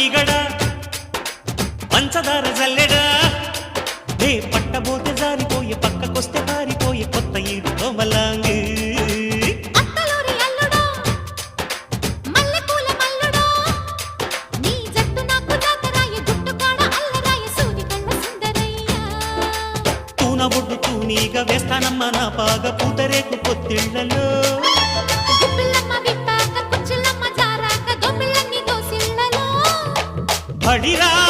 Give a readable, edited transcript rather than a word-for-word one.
మీగడ పంచదార జల్లెడా నే పట్టబోతే జారిపోయే పక్కకొస్తే పారిపోయే కొత్త ఈడు కోమలాంగి ఒడ్డు తూనీగా వేస్తానమ్మా నా పాగ పూతరేకు పొత్తిళ్లలో బడిరా